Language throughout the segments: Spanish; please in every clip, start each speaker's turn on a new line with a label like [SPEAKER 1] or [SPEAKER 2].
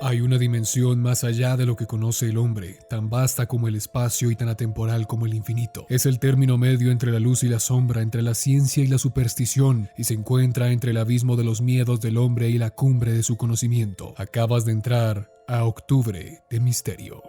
[SPEAKER 1] Hay una dimensión más allá de lo que conoce el hombre, tan vasta como el espacio y tan atemporal como el infinito. Es el término medio entre la luz y la sombra, entre la ciencia y la superstición, y se encuentra entre el abismo de los miedos del hombre y la cumbre de su conocimiento. Acabas de entrar a Octubre de Misterio.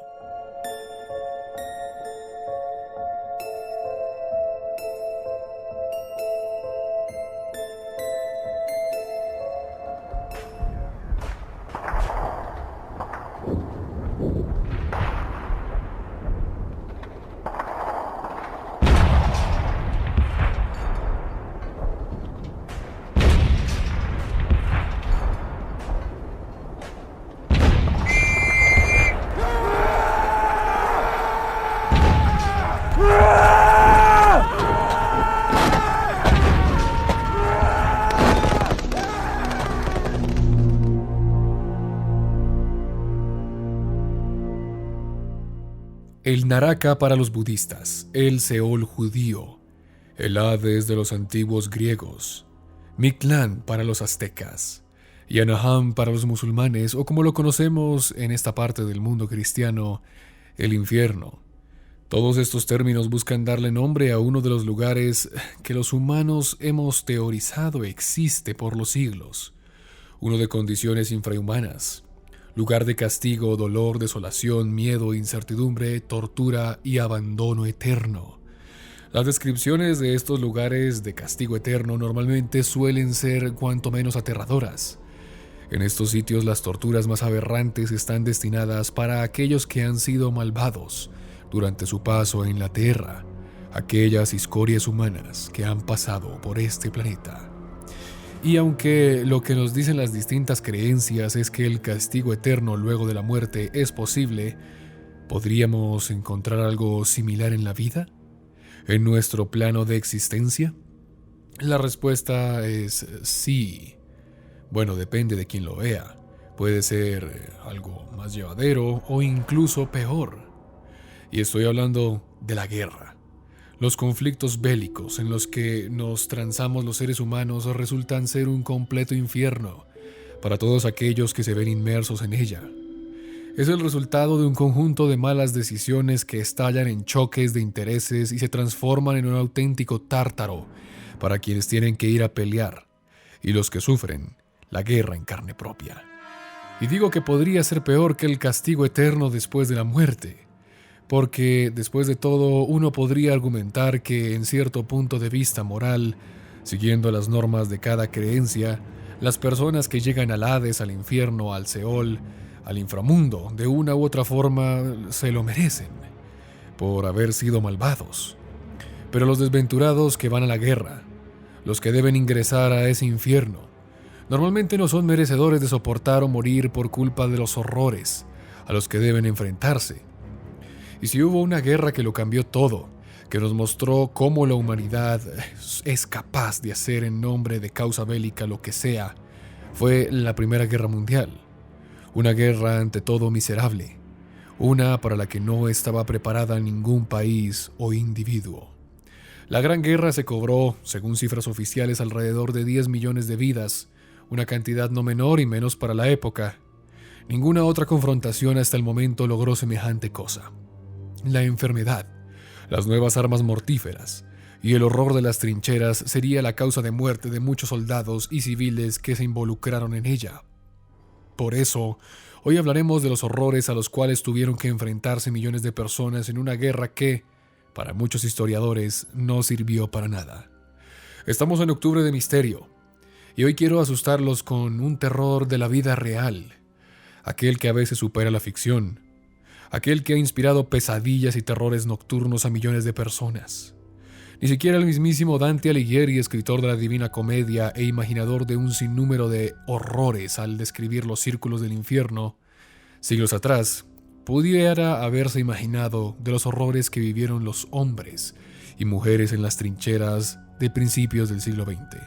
[SPEAKER 1] El Naraka para los budistas, el Seol judío, el Hades de los antiguos griegos, Mictlán para los aztecas, Yanaham para los musulmanes, o como lo conocemos en esta parte del mundo cristiano, el infierno. Todos estos términos buscan darle nombre a uno de los lugares que los humanos hemos teorizado existe por los siglos, uno de condiciones infrahumanas, lugar de castigo, dolor, desolación, miedo, incertidumbre, tortura y abandono eterno. Las descripciones de estos lugares de castigo eterno normalmente suelen ser cuanto menos aterradoras. En estos sitios las torturas más aberrantes están destinadas para aquellos que han sido malvados durante su paso en la Tierra, aquellas escorias humanas que han pasado por este planeta. Y aunque lo que nos dicen las distintas creencias es que el castigo eterno luego de la muerte es posible, ¿podríamos encontrar algo similar en la vida? ¿En nuestro plano de existencia? La respuesta es sí. Bueno, depende de quién lo vea. Puede ser algo más llevadero o incluso peor. Y estoy hablando de la guerra. Los conflictos bélicos en los que nos transamos los seres humanos resultan ser un completo infierno para todos aquellos que se ven inmersos en ella. Es el resultado de un conjunto de malas decisiones que estallan en choques de intereses y se transforman en un auténtico tártaro para quienes tienen que ir a pelear y los que sufren la guerra en carne propia. Y digo que podría ser peor que el castigo eterno después de la muerte, porque después de todo uno podría argumentar que en cierto punto de vista moral, siguiendo las normas de cada creencia, las personas que llegan al Hades, al infierno, al Seol, al inframundo, de una u otra forma se lo merecen, por haber sido malvados. Pero los desventurados que van a la guerra, los que deben ingresar a ese infierno, normalmente no son merecedores de soportar o morir por culpa de los horrores a los que deben enfrentarse. Y si hubo una guerra que lo cambió todo, que nos mostró cómo la humanidad es capaz de hacer en nombre de causa bélica lo que sea, fue la Primera Guerra Mundial. Una guerra ante todo miserable, una para la que no estaba preparada ningún país o individuo. La Gran Guerra se cobró, según cifras oficiales, alrededor de 10 millones de vidas, una cantidad no menor y menos para la época. Ninguna otra confrontación hasta el momento logró semejante cosa. La enfermedad, las nuevas armas mortíferas y el horror de las trincheras sería la causa de muerte de muchos soldados y civiles que se involucraron en ella. Por eso, hoy hablaremos de los horrores a los cuales tuvieron que enfrentarse millones de personas en una guerra que, para muchos historiadores, no sirvió para nada. Estamos en Octubre de Misterio, y hoy quiero asustarlos con un terror de la vida real, aquel que a veces supera la ficción, aquel que ha inspirado pesadillas y terrores nocturnos a millones de personas. Ni siquiera el mismísimo Dante Alighieri, escritor de la Divina Comedia e imaginador de un sinnúmero de horrores al describir los círculos del infierno, siglos atrás, pudiera haberse imaginado de los horrores que vivieron los hombres y mujeres en las trincheras de principios del siglo XX.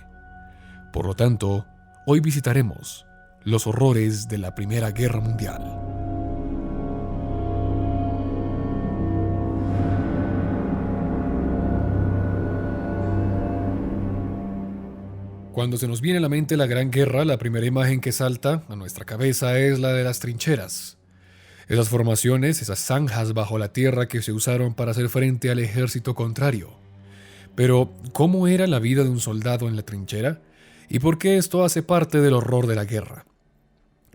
[SPEAKER 1] Por lo tanto, hoy visitaremos los horrores de la Primera Guerra Mundial. Cuando se nos viene a la mente la Gran Guerra, la primera imagen que salta a nuestra cabeza es la de las trincheras. Esas formaciones, esas zanjas bajo la tierra que se usaron para hacer frente al ejército contrario. Pero, ¿cómo era la vida de un soldado en la trinchera? ¿Y por qué esto hace parte del horror de la guerra?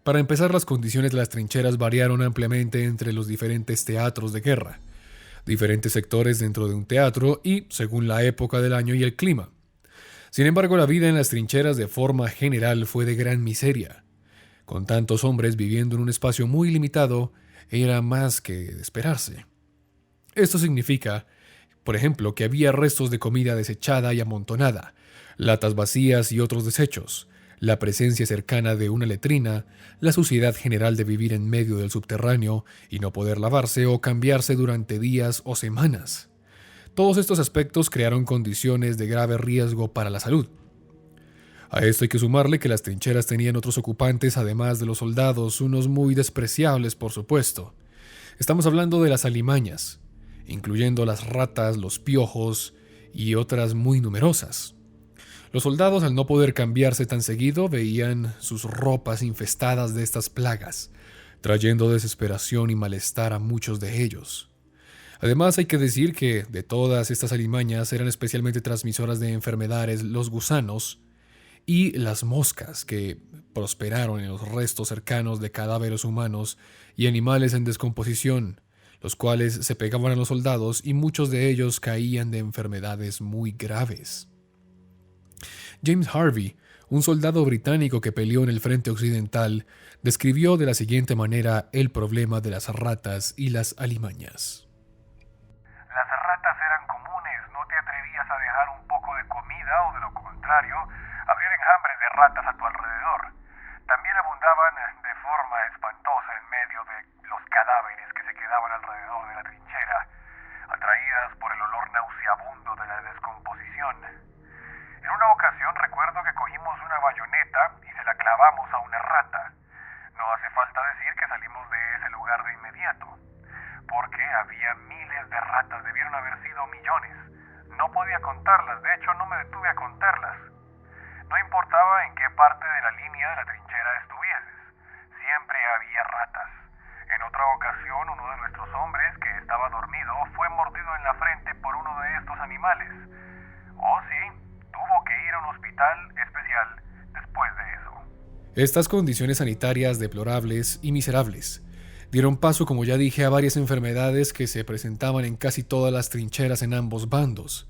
[SPEAKER 1] Para empezar, las condiciones de las trincheras variaron ampliamente entre los diferentes teatros de guerra, diferentes sectores dentro de un teatro y según la época del año y el clima. Sin embargo, la vida en las trincheras de forma general fue de gran miseria. Con tantos hombres viviendo en un espacio muy limitado, era más que de esperarse. Esto significa, por ejemplo, que había restos de comida desechada y amontonada, latas vacías y otros desechos, la presencia cercana de una letrina, la suciedad general de vivir en medio del subterráneo y no poder lavarse o cambiarse durante días o semanas. Todos estos aspectos crearon condiciones de grave riesgo para la salud. A esto hay que sumarle que las trincheras tenían otros ocupantes además de los soldados, unos muy despreciables por supuesto. Estamos hablando de las alimañas, incluyendo las ratas, los piojos y otras muy numerosas. Los soldados, al no poder cambiarse tan seguido, veían sus ropas infestadas de estas plagas, trayendo desesperación y malestar a muchos de ellos. Además, hay que decir que de todas estas alimañas eran especialmente transmisoras de enfermedades los gusanos y las moscas, que prosperaron en los restos cercanos de cadáveres humanos y animales en descomposición, los cuales se pegaban a los soldados y muchos de ellos caían de enfermedades muy graves. James Harvey, un soldado británico que peleó en el frente occidental, describió de la siguiente manera el problema de las ratas y las alimañas.
[SPEAKER 2] Las ratas eran comunes, no te atrevías a dejar un poco de comida o de lo contrario, habrían enjambres de ratas a tu alrededor. También abundaban de forma espantosa en medio de los cadáveres que se quedaban alrededor de la trinchera, atraídas por el olor nauseabundo de la descomposición. En una ocasión recuerdo que cogimos una bayoneta y se la clavamos a una rata. No hace falta decir que salimos de ese lugar de inmediato, porque había miles de ratas, debieron haber sido millones. No podía contarlas, de hecho no me detuve a contarlas. No importaba en qué parte de la línea de la trinchera estuvieses, siempre había ratas. En otra ocasión, uno de nuestros hombres que estaba dormido fue mordido en la frente por uno de estos animales. Oh sí, tuvo que ir a un hospital especial después de eso.
[SPEAKER 1] Estas condiciones sanitarias deplorables y miserables dieron paso, como ya dije, a varias enfermedades que se presentaban en casi todas las trincheras en ambos bandos.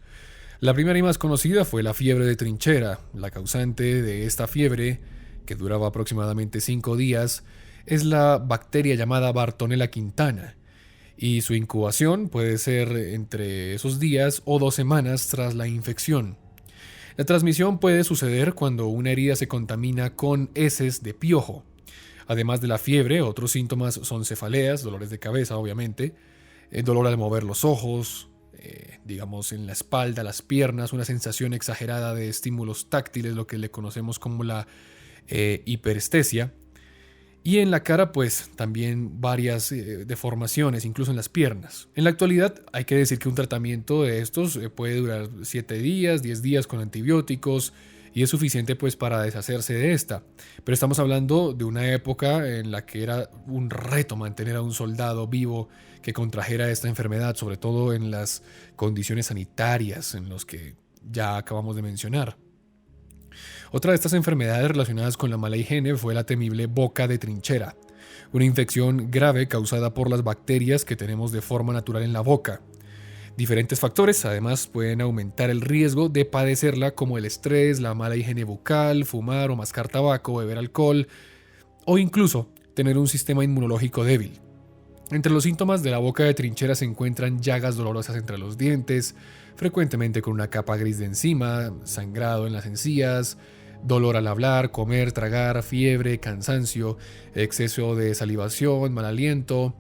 [SPEAKER 1] La primera y más conocida fue la fiebre de trinchera. La causante de esta fiebre, que duraba aproximadamente 5 días, es la bacteria llamada Bartonella quintana, y su incubación puede ser entre esos días o 2 semanas tras la infección. La transmisión puede suceder cuando una herida se contamina con heces de piojo. Además de la fiebre, otros síntomas son cefaleas, dolores de cabeza obviamente, dolor al mover los ojos, digamos en la espalda, las piernas, una sensación exagerada de estímulos táctiles, lo que le conocemos como la hiperestesia. Y en la cara, pues también varias deformaciones, incluso en las piernas. En la actualidad hay que decir que un tratamiento de estos puede durar 7 días, 10 días con antibióticos y es suficiente pues para deshacerse de esta. Pero estamos hablando de una época en la que era un reto mantener a un soldado vivo que contrajera esta enfermedad, sobre todo en las condiciones sanitarias en las que ya acabamos de mencionar. Otra de estas enfermedades relacionadas con la mala higiene fue la temible boca de trinchera, una infección grave causada por las bacterias que tenemos de forma natural en la boca. Diferentes factores además pueden aumentar el riesgo de padecerla, como el estrés, la mala higiene bucal, fumar o mascar tabaco, beber alcohol o incluso tener un sistema inmunológico débil. Entre los síntomas de la boca de trinchera se encuentran llagas dolorosas entre los dientes, frecuentemente con una capa gris de encima, sangrado en las encías, dolor al hablar, comer, tragar, fiebre, cansancio, exceso de salivación, mal aliento,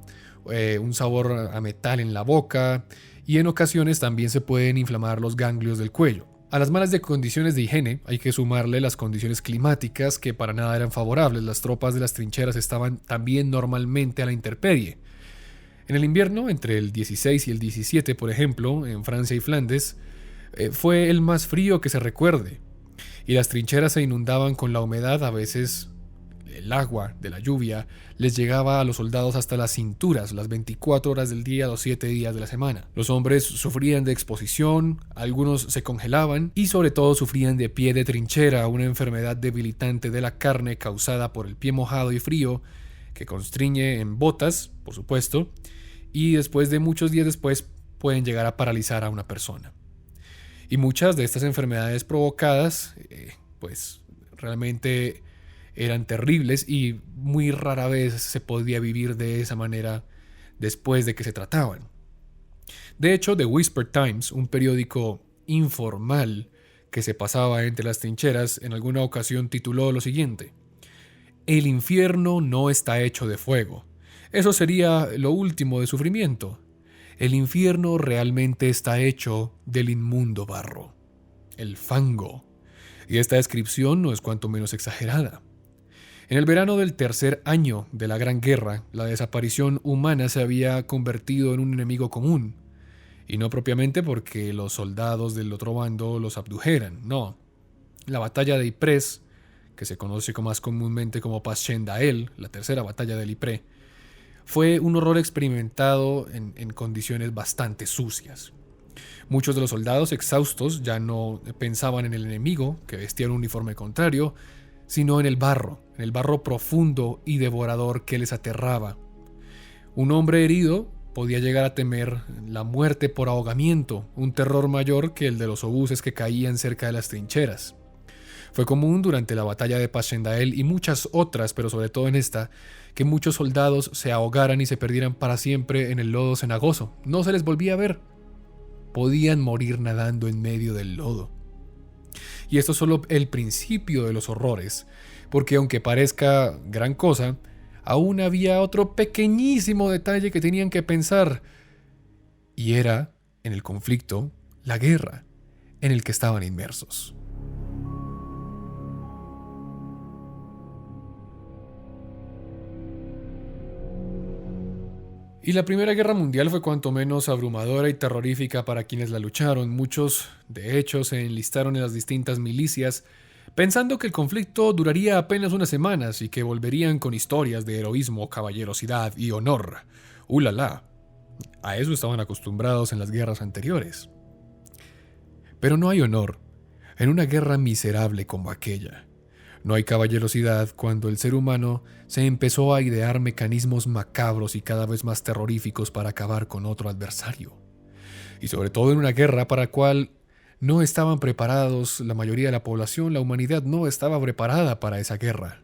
[SPEAKER 1] un sabor a metal en la boca y en ocasiones también se pueden inflamar los ganglios del cuello. A las malas condiciones de higiene hay que sumarle las condiciones climáticas que para nada eran favorables. Las tropas de las trincheras estaban también normalmente a la intemperie. En el invierno, entre el 16 y el 17, por ejemplo, en Francia y Flandes, fue el más frío que se recuerde. y las trincheras se inundaban con la humedad. A veces el agua de la lluvia les llegaba a los soldados hasta las cinturas, las 24 horas del día, los 7 días de la semana. Los hombres sufrían de exposición, algunos se congelaban y sobre todo sufrían de pie de trinchera, una enfermedad debilitante de la carne causada por el pie mojado y frío que constriñe en botas, por supuesto, y después de muchos días después pueden llegar a paralizar a una persona. Y muchas de estas enfermedades provocadas, pues realmente eran terribles y muy rara vez se podía vivir de esa manera después de que se trataban. De hecho, The Whisper Times, un periódico informal que se pasaba entre las trincheras, en alguna ocasión tituló lo siguiente: "El infierno no está hecho de fuego. Eso sería lo último de sufrimiento. El infierno realmente está hecho del inmundo barro, el fango". Y esta descripción no es cuanto menos exagerada. En el verano del tercer año de la Gran Guerra, la desaparición humana se había convertido en un enemigo común. Y no propiamente porque los soldados del otro bando los abdujeran, no. La batalla de Ypres, que se conoce más comúnmente como Passchendaele, la tercera batalla del Ypres, fue un horror experimentado en condiciones bastante sucias. Muchos de los soldados exhaustos ya no pensaban en el enemigo, que vestía un uniforme contrario, sino en el barro profundo y devorador que les aterraba. Un hombre herido podía llegar a temer la muerte por ahogamiento, un terror mayor que el de los obuses que caían cerca de las trincheras. Fue común durante la batalla de Passchendaele y muchas otras, pero sobre todo en esta, que muchos soldados se ahogaran y se perdieran para siempre en el lodo cenagoso. No se les volvía a ver. Podían morir nadando en medio del lodo. Y esto es solo el principio de los horrores, porque aunque parezca gran cosa, aún había otro pequeñísimo detalle que tenían que pensar, y era en el conflicto, la guerra, en el que estaban inmersos. Y la Primera Guerra Mundial fue cuanto menos abrumadora y terrorífica para quienes la lucharon. Muchos, de hecho, se enlistaron en las distintas milicias, pensando que el conflicto duraría apenas unas semanas y que volverían con historias de heroísmo, caballerosidad y honor. ¡Ulala! A eso estaban acostumbrados en las guerras anteriores. Pero no hay honor en una guerra miserable como aquella. No hay caballerosidad cuando el ser humano se empezó a idear mecanismos macabros y cada vez más terroríficos para acabar con otro adversario. Y sobre todo en una guerra para la cual no estaban preparados la mayoría de la población, la humanidad no estaba preparada para esa guerra,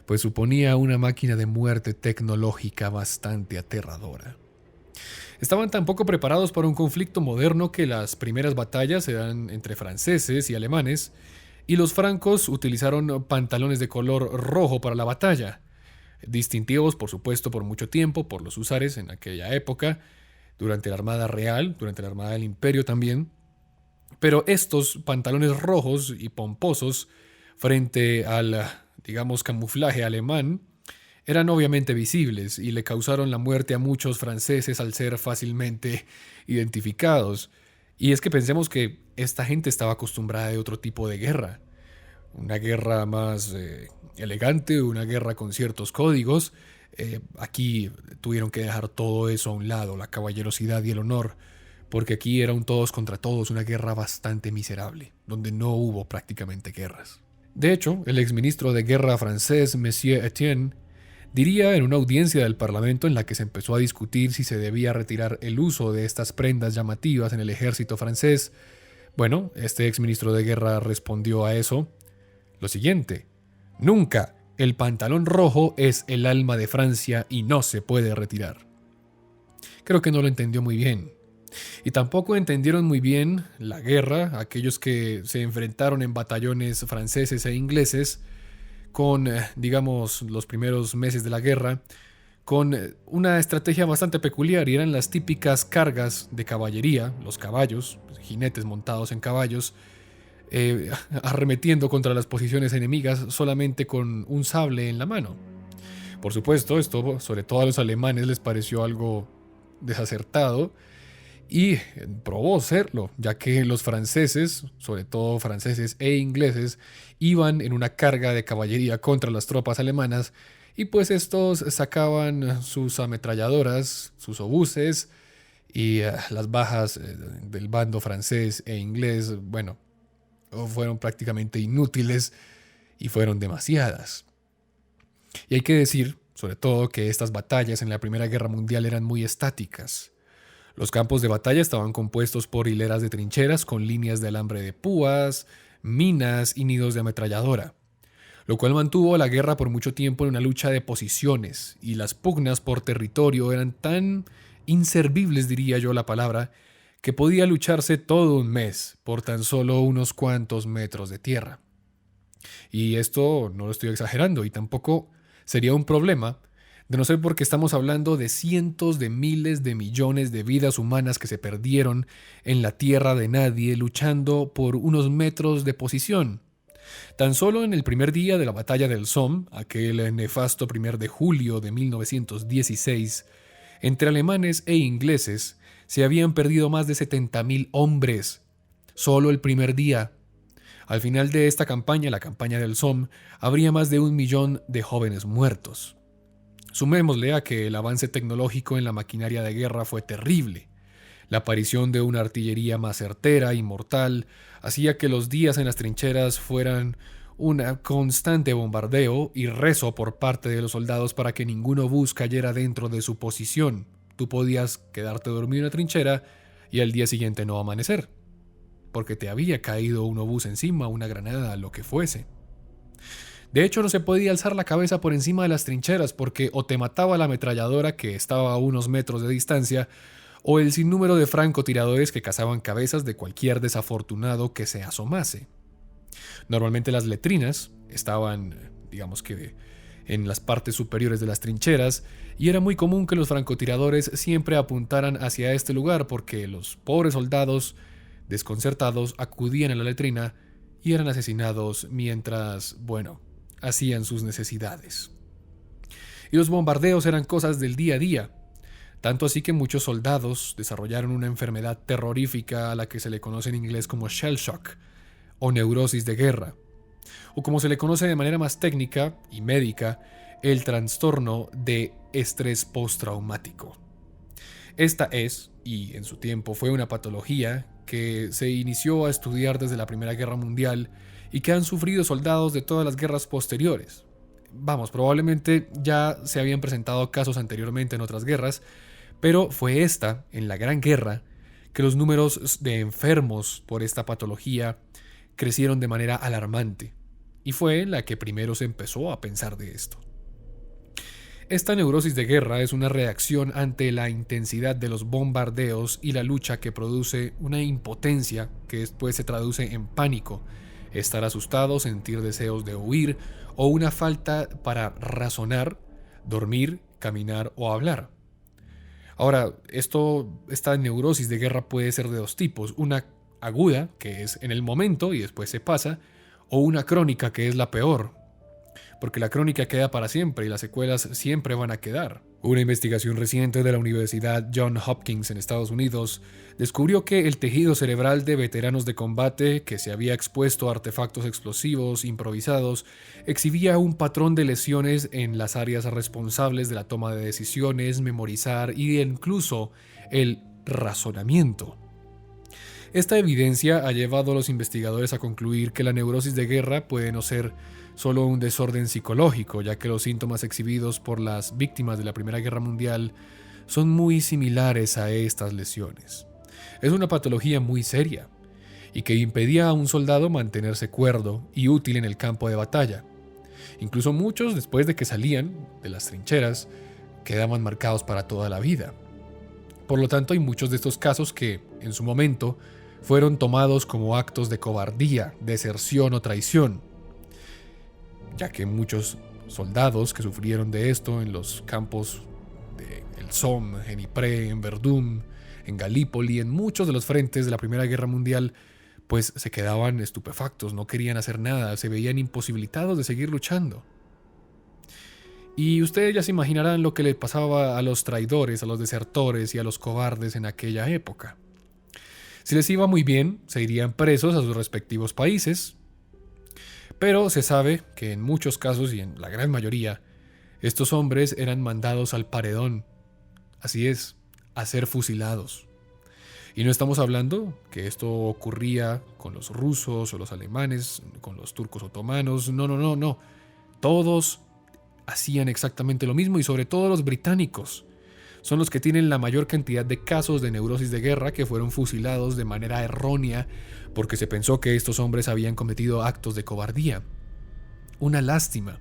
[SPEAKER 1] pues suponía una máquina de muerte tecnológica bastante aterradora. Estaban tan poco preparados para un conflicto moderno que las primeras batallas eran entre franceses y alemanes, y los francos utilizaron pantalones de color rojo para la batalla, distintivos por supuesto por mucho tiempo por los húsares en aquella época, durante la Armada Real, durante la Armada del Imperio también. Pero estos pantalones rojos y pomposos frente al, digamos, camuflaje alemán eran obviamente visibles y le causaron la muerte a muchos franceses al ser fácilmente identificados. Y es que pensemos que esta gente estaba acostumbrada a otro tipo de guerra. Una guerra más elegante, una guerra con ciertos códigos. Aquí tuvieron que dejar todo eso a un lado, la caballerosidad y el honor, porque aquí era un todos contra todos, una guerra bastante miserable, donde no hubo prácticamente guerras. De hecho, el exministro de Guerra francés, Monsieur Etienne, diría en una audiencia del Parlamento en la que se empezó a discutir si se debía retirar el uso de estas prendas llamativas en el ejército francés. Bueno, este exministro de Guerra respondió a eso lo siguiente: nunca, el pantalón rojo es el alma de Francia y no se puede retirar. Creo que no lo entendió muy bien. Y tampoco entendieron muy bien la guerra aquellos que se enfrentaron en batallones franceses e ingleses con, digamos, los primeros meses de la guerra, con una estrategia bastante peculiar, y eran las típicas cargas de caballería, los caballos, jinetes montados en caballos, arremetiendo contra las posiciones enemigas solamente con un sable en la mano. Por supuesto, esto sobre todo a los alemanes les pareció algo desacertado, y probó serlo, ya que los franceses, sobre todo franceses e ingleses, iban en una carga de caballería contra las tropas alemanas y pues estos sacaban sus ametralladoras, sus obuses y las bajas del bando francés e inglés, bueno, fueron prácticamente inútiles y fueron demasiadas. Y hay que decir, sobre todo, que estas batallas en la Primera Guerra Mundial eran muy estáticas. Los campos de batalla estaban compuestos por hileras de trincheras con líneas de alambre de púas, minas y nidos de ametralladora, lo cual mantuvo a la guerra por mucho tiempo en una lucha de posiciones, y las pugnas por territorio eran tan inservibles, diría yo la palabra, que podía lucharse todo un mes por tan solo unos cuantos metros de tierra. Y esto no lo estoy exagerando, y tampoco sería un problema de no ser porque estamos hablando de cientos de miles de millones de vidas humanas que se perdieron en la tierra de nadie luchando por unos metros de posición. Tan solo en el primer día de la batalla del Somme, aquel nefasto 1 de julio de 1916, entre alemanes e ingleses se habían perdido más de 70.000 hombres. Solo el primer día. Al final de esta campaña, la campaña del Somme, habría más de 1 millón de jóvenes muertos. Sumémosle a que el avance tecnológico en la maquinaria de guerra fue terrible. La aparición de una artillería más certera y mortal hacía que los días en las trincheras fueran un constante bombardeo y rezo por parte de los soldados para que ningún obús cayera dentro de su posición. Tú podías quedarte dormido en la trinchera y al día siguiente no amanecer, porque te había caído un obús encima, una granada, lo que fuese. De hecho, no se podía alzar la cabeza por encima de las trincheras porque o te mataba la ametralladora que estaba a unos metros de distancia o el sinnúmero de francotiradores que cazaban cabezas de cualquier desafortunado que se asomase. Normalmente las letrinas estaban, digamos que, en las partes superiores de las trincheras y era muy común que los francotiradores siempre apuntaran hacia este lugar porque los pobres soldados, desconcertados, acudían a la letrina y eran asesinados mientras, bueno, hacían sus necesidades. Y los bombardeos eran cosas del día a día, tanto así que muchos soldados desarrollaron una enfermedad terrorífica a la que se le conoce en inglés como shell shock o neurosis de guerra, o como se le conoce de manera más técnica y médica, el trastorno de estrés postraumático. Esta es, y en su tiempo fue una patología que se inició a estudiar desde la Primera Guerra Mundial y que han sufrido soldados de todas las guerras posteriores. Vamos, probablemente ya se habían presentado casos anteriormente en otras guerras, pero fue esta, en la Gran Guerra, que los números de enfermos por esta patología crecieron de manera alarmante, y fue la que primero se empezó a pensar de esto. Esta neurosis de guerra es una reacción ante la intensidad de los bombardeos y la lucha que produce una impotencia que después se traduce en pánico, estar asustado, sentir deseos de huir o una falta para razonar, dormir, caminar o hablar. Ahora, esta neurosis de guerra puede ser de dos tipos, una aguda, que es en el momento y después se pasa, o una crónica, que es la peor, porque la crónica queda para siempre y las secuelas siempre van a quedar. Una investigación reciente de la Universidad Johns Hopkins en Estados Unidos descubrió que el tejido cerebral de veteranos de combate que se había expuesto a artefactos explosivos improvisados exhibía un patrón de lesiones en las áreas responsables de la toma de decisiones, memorizar y incluso el razonamiento. Esta evidencia ha llevado a los investigadores a concluir que la neurosis de guerra puede no ser solo un desorden psicológico, ya que los síntomas exhibidos por las víctimas de la Primera Guerra Mundial son muy similares a estas lesiones. Es una patología muy seria y que impedía a un soldado mantenerse cuerdo y útil en el campo de batalla. Incluso muchos, después de que salían de las trincheras, quedaban marcados para toda la vida. Por lo tanto, hay muchos de estos casos que, en su momento, fueron tomados como actos de cobardía, deserción o traición, ya que muchos soldados que sufrieron de esto en los campos de el Somme, en Ypres, en Verdún, en Galípoli, en muchos de los frentes de la Primera Guerra Mundial, pues se quedaban estupefactos, no querían hacer nada, se veían imposibilitados de seguir luchando. Y ustedes ya se imaginarán lo que le pasaba a los traidores, a los desertores y a los cobardes en aquella época. Si les iba muy bien, se irían presos a sus respectivos países, pero se sabe que en muchos casos y en la gran mayoría, estos hombres eran mandados al paredón, así es, a ser fusilados. Y no estamos hablando que esto ocurría con los rusos o los alemanes, con los turcos otomanos, no. Todos hacían exactamente lo mismo y sobre todo los británicos. Son los que tienen la mayor cantidad de casos de neurosis de guerra que fueron fusilados de manera errónea porque se pensó que estos hombres habían cometido actos de cobardía. Una lástima.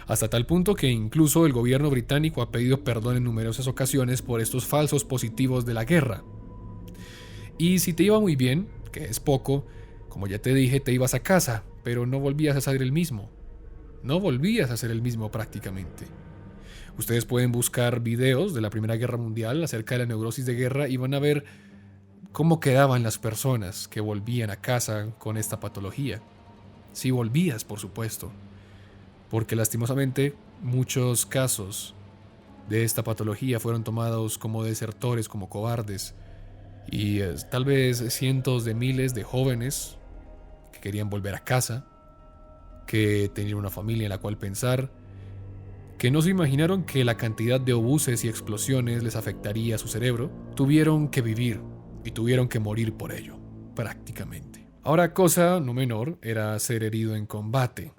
[SPEAKER 1] Hasta tal punto que incluso el gobierno británico ha pedido perdón en numerosas ocasiones por estos falsos positivos de la guerra. Y si te iba muy bien, que es poco, como ya te dije, te ibas a casa, pero no volvías a ser el mismo. No volvías a ser el mismo prácticamente. Ustedes pueden buscar videos de la Primera Guerra Mundial acerca de la neurosis de guerra y van a ver cómo quedaban las personas que volvían a casa con esta patología. Si volvías, por supuesto, porque lastimosamente muchos casos de esta patología fueron tomados como desertores, como cobardes, y tal vez cientos de miles de jóvenes que querían volver a casa, que tenían una familia en la cual pensar, que no se imaginaron que la cantidad de obuses y explosiones les afectaría a su cerebro, tuvieron que vivir y tuvieron que morir por ello, prácticamente. Ahora, cosa no menor era ser herido en combate.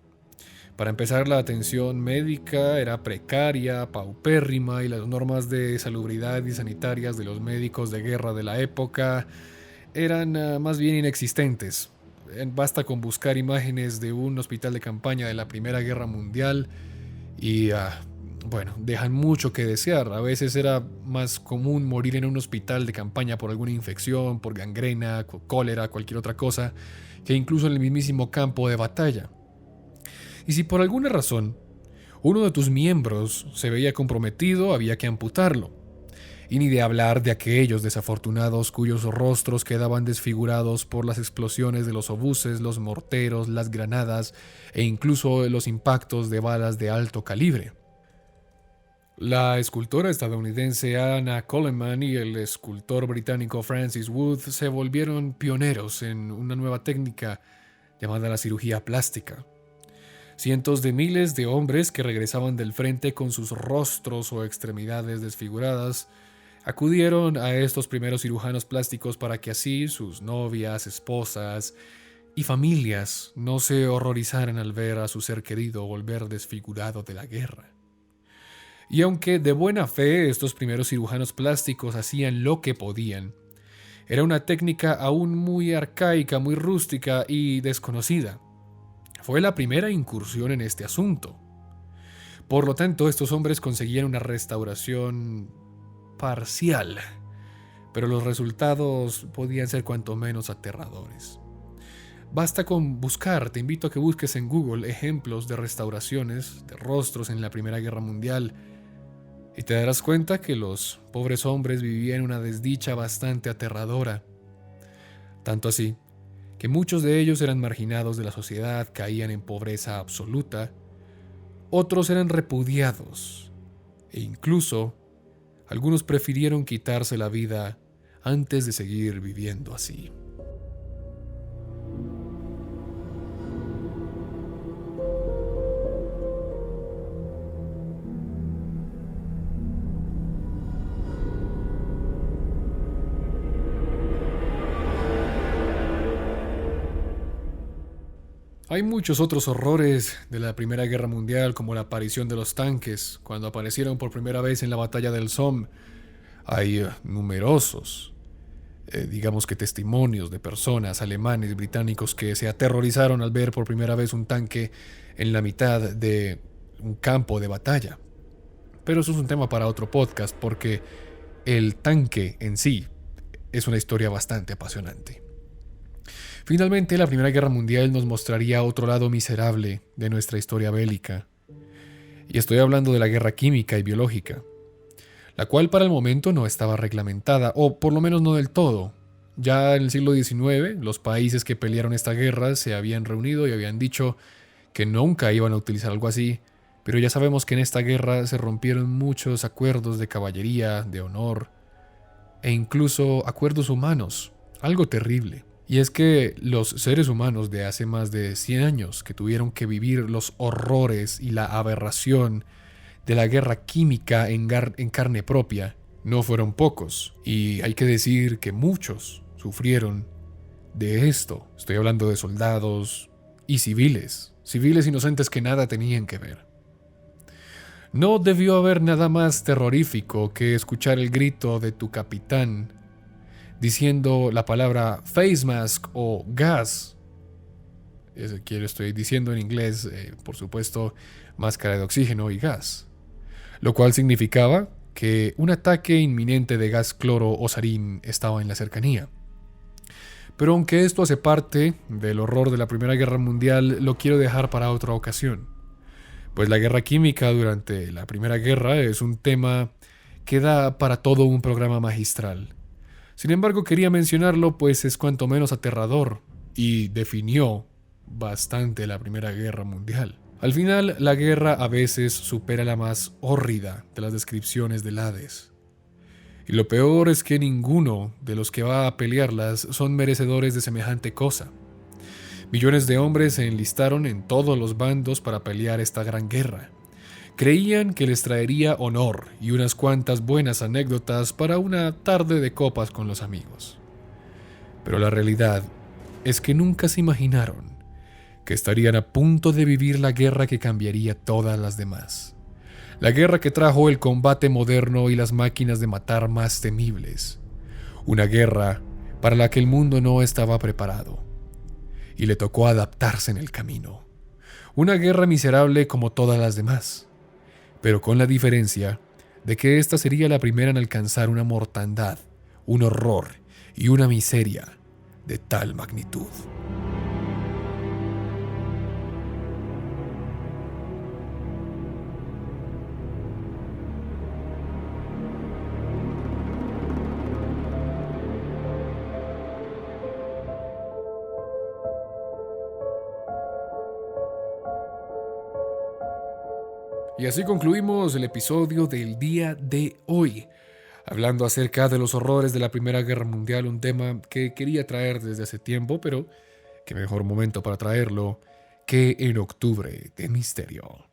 [SPEAKER 1] Para empezar, la atención médica era precaria, paupérrima y las normas de salubridad y sanitarias de los médicos de guerra de la época eran más bien inexistentes. Basta con buscar imágenes de un hospital de campaña de la Primera Guerra Mundial y, dejan mucho que desear. A veces era más común morir en un hospital de campaña por alguna infección, por gangrena, cólera, cualquier otra cosa, que incluso en el mismísimo campo de batalla. Y si por alguna razón uno de tus miembros se veía comprometido, había que amputarlo. Y ni de hablar de aquellos desafortunados cuyos rostros quedaban desfigurados por las explosiones de los obuses, los morteros, las granadas e incluso los impactos de balas de alto calibre. La escultora estadounidense Anna Coleman y el escultor británico Francis Wood se volvieron pioneros en una nueva técnica llamada la cirugía plástica. Cientos de miles de hombres que regresaban del frente con sus rostros o extremidades desfiguradas acudieron a estos primeros cirujanos plásticos para que así sus novias, esposas y familias no se horrorizaran al ver a su ser querido volver desfigurado de la guerra. Y aunque de buena fe estos primeros cirujanos plásticos hacían lo que podían, era una técnica aún muy arcaica, muy rústica y desconocida. Fue la primera incursión en este asunto. Por lo tanto, estos hombres conseguían una restauración parcial, pero los resultados podían ser cuanto menos aterradores. Basta con buscar, te invito a que busques en Google ejemplos de restauraciones de rostros en la Primera Guerra Mundial y te darás cuenta que los pobres hombres vivían una desdicha bastante aterradora. Tanto así que muchos de ellos eran marginados de la sociedad, caían en pobreza absoluta, otros eran repudiados e incluso algunos prefirieron quitarse la vida antes de seguir viviendo así. Hay muchos otros horrores de la Primera Guerra Mundial, como la aparición de los tanques, cuando aparecieron por primera vez en la batalla del Somme. Hay numerosos, testimonios de personas, alemanes, británicos, que se aterrorizaron al ver por primera vez un tanque en la mitad de un campo de batalla. Pero eso es un tema para otro podcast, porque el tanque en sí es una historia bastante apasionante. Finalmente, la Primera Guerra Mundial nos mostraría otro lado miserable de nuestra historia bélica. Y estoy hablando de la guerra química y biológica, la cual para el momento no estaba reglamentada, o por lo menos no del todo. Ya en el siglo XIX, los países que pelearon esta guerra se habían reunido y habían dicho que nunca iban a utilizar algo así, Pero ya sabemos que en esta guerra se rompieron muchos acuerdos de caballería, de honor e incluso acuerdos humanos, algo terrible. Y es que los seres humanos de hace más de 100 años que tuvieron que vivir los horrores y la aberración de la guerra química en carne propia, no fueron pocos. Y hay que decir que muchos sufrieron de esto. Estoy hablando de soldados y civiles inocentes que nada tenían que ver. No debió haber nada más terrorífico que escuchar el grito de tu capitán diciendo la palabra face mask o gas. Estoy diciendo en inglés, por supuesto, máscara de oxígeno y gas. Lo cual significaba que un ataque inminente de gas cloro o sarín estaba en la cercanía. Pero aunque esto hace parte del horror de la Primera Guerra Mundial, lo quiero dejar para otra ocasión. Pues la guerra química durante la Primera Guerra es un tema que da para todo un programa magistral. Sin embargo, quería mencionarlo pues es cuanto menos aterrador y definió bastante la Primera Guerra Mundial. Al final, la guerra a veces supera la más hórrida de las descripciones del Hades. Y lo peor es que ninguno de los que va a pelearlas son merecedores de semejante cosa. Millones de hombres se enlistaron en todos los bandos para pelear esta gran guerra. Creían que les traería honor y unas cuantas buenas anécdotas para una tarde de copas con los amigos. Pero la realidad es que nunca se imaginaron que estarían a punto de vivir la guerra que cambiaría todas las demás. La guerra que trajo el combate moderno y las máquinas de matar más temibles. Una guerra para la que el mundo no estaba preparado. Y le tocó adaptarse en el camino. Una guerra miserable como todas las demás, pero con la diferencia de que esta sería la primera en alcanzar una mortandad, un horror y una miseria de tal magnitud. Y así concluimos el episodio del día de hoy, hablando acerca de los horrores de la Primera Guerra Mundial, un tema que quería traer desde hace tiempo, pero qué mejor momento para traerlo que en octubre de misterio.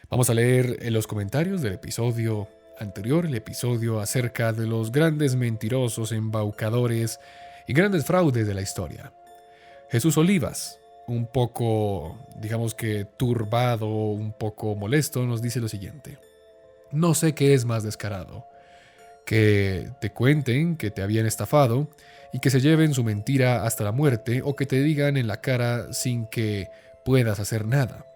[SPEAKER 1] Vamos a leer en los comentarios del episodio anterior, el episodio acerca de los grandes mentirosos, embaucadores y grandes fraudes de la historia. Jesús Olivas, un poco, digamos que turbado, un poco molesto, nos dice lo siguiente. No sé qué es más descarado, que te cuenten que te habían estafado y que se lleven su mentira hasta la muerte, o que te digan en la cara sin que puedas hacer nada.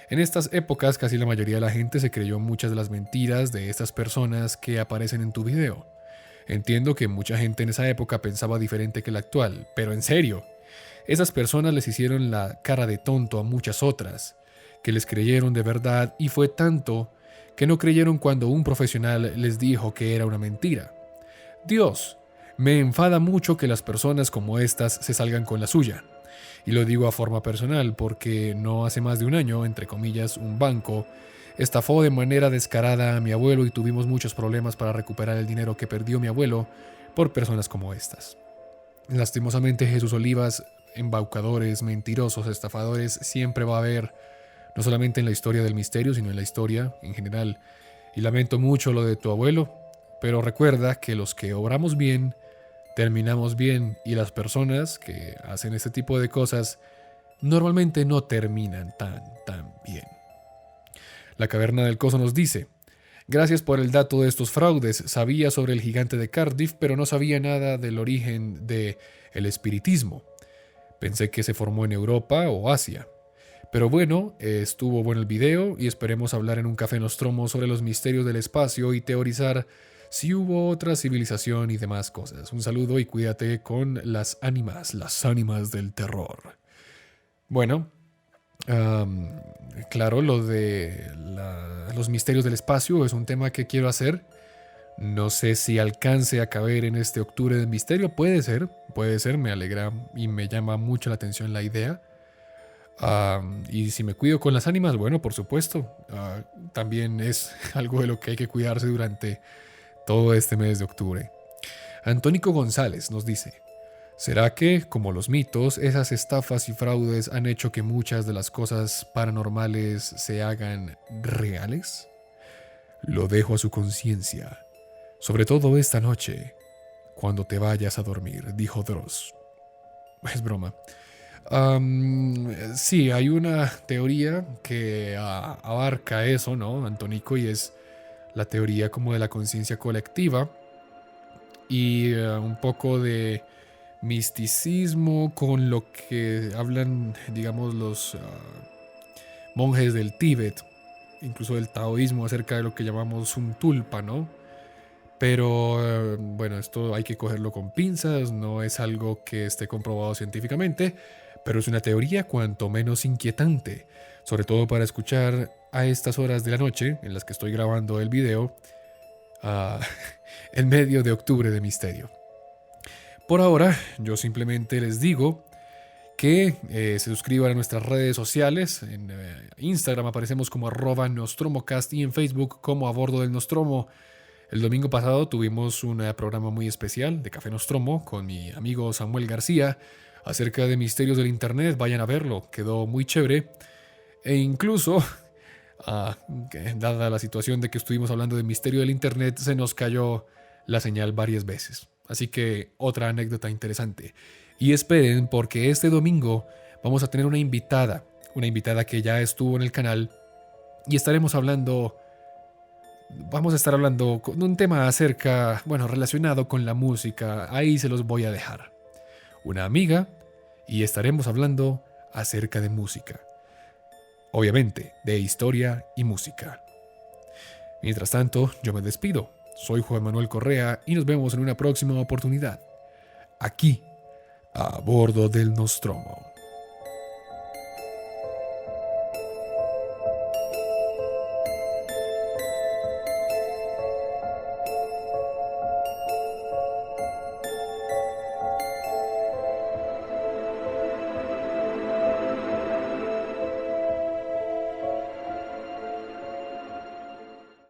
[SPEAKER 1] En estas épocas casi la mayoría de la gente se creyó muchas de las mentiras de estas personas que aparecen en tu video. Entiendo que mucha gente en esa época pensaba diferente que la actual, pero en serio, esas personas les hicieron la cara de tonto a muchas otras, que les creyeron de verdad, y fue tanto que no creyeron cuando un profesional les dijo que era una mentira. Dios, me enfada mucho que las personas como estas se salgan con la suya. Y lo digo a forma personal porque no hace más de un año, entre comillas, un banco estafó de manera descarada a mi abuelo y tuvimos muchos problemas para recuperar el dinero que perdió mi abuelo por personas como estas. Lastimosamente, Jesús Olivas, embaucadores, mentirosos, estafadores, siempre va a haber, no solamente en la historia del misterio, sino en la historia en general. Y lamento mucho lo de tu abuelo, pero recuerda que los que obramos bien, terminamos bien, y las personas que hacen este tipo de cosas normalmente no terminan tan bien. La Caverna del Coso nos dice: gracias por el dato de estos fraudes. Sabía sobre el gigante de Cardiff, pero no sabía nada del origen del espiritismo. Pensé que se formó en Europa o Asia. Pero bueno, estuvo bueno el video y esperemos hablar en un café Nostromo sobre los misterios del espacio y teorizar si hubo otra civilización y demás cosas. Un saludo y cuídate con las ánimas del terror. Bueno, claro, lo de los misterios del espacio es un tema que quiero hacer. No sé si alcance a caber en este octubre de misterio. Puede ser, me alegra y me llama mucho la atención la idea. Y si me cuido con las ánimas, bueno, por supuesto, también es algo de lo que hay que cuidarse durante todo este mes de octubre. Antónico González nos dice: ¿será que, como los mitos, esas estafas y fraudes han hecho que muchas de las cosas paranormales se hagan reales? Lo dejo a su conciencia, sobre todo esta noche, cuando te vayas a dormir, dijo Dross. Es broma. Sí, hay una teoría que abarca eso, ¿no, Antónico? Y es la teoría como de la conciencia colectiva y un poco de misticismo con lo que hablan, digamos, los monjes del Tíbet, incluso del taoísmo, acerca de lo que llamamos un tulpa, ¿no? Pero bueno, esto hay que cogerlo con pinzas, no es algo que esté comprobado científicamente, pero es una teoría cuanto menos inquietante, sobre todo para escuchar a estas horas de la noche en las que estoy grabando el video, uh, en medio de octubre de misterio. Por ahora, yo simplemente les digo que se suscriban a nuestras redes sociales. En Instagram aparecemos como @nostromocast y en Facebook como A Bordo del Nostromo. El domingo pasado tuvimos un programa muy especial de Café Nostromo con mi amigo Samuel García acerca de misterios del internet. Vayan a verlo, quedó muy chévere. E incluso, dada la situación de que estuvimos hablando de misterio del internet, se nos cayó la señal varias veces. Así que otra anécdota interesante. Y esperen, porque este domingo vamos a tener una invitada que ya estuvo en el canal y vamos a estar hablando con un tema relacionado con la música. Ahí se los voy a dejar. Una amiga, y estaremos hablando acerca de música. Obviamente, de historia y música. Mientras tanto, yo me despido. Soy Juan Manuel Correa y nos vemos en una próxima oportunidad. Aquí, a bordo del Nostromo.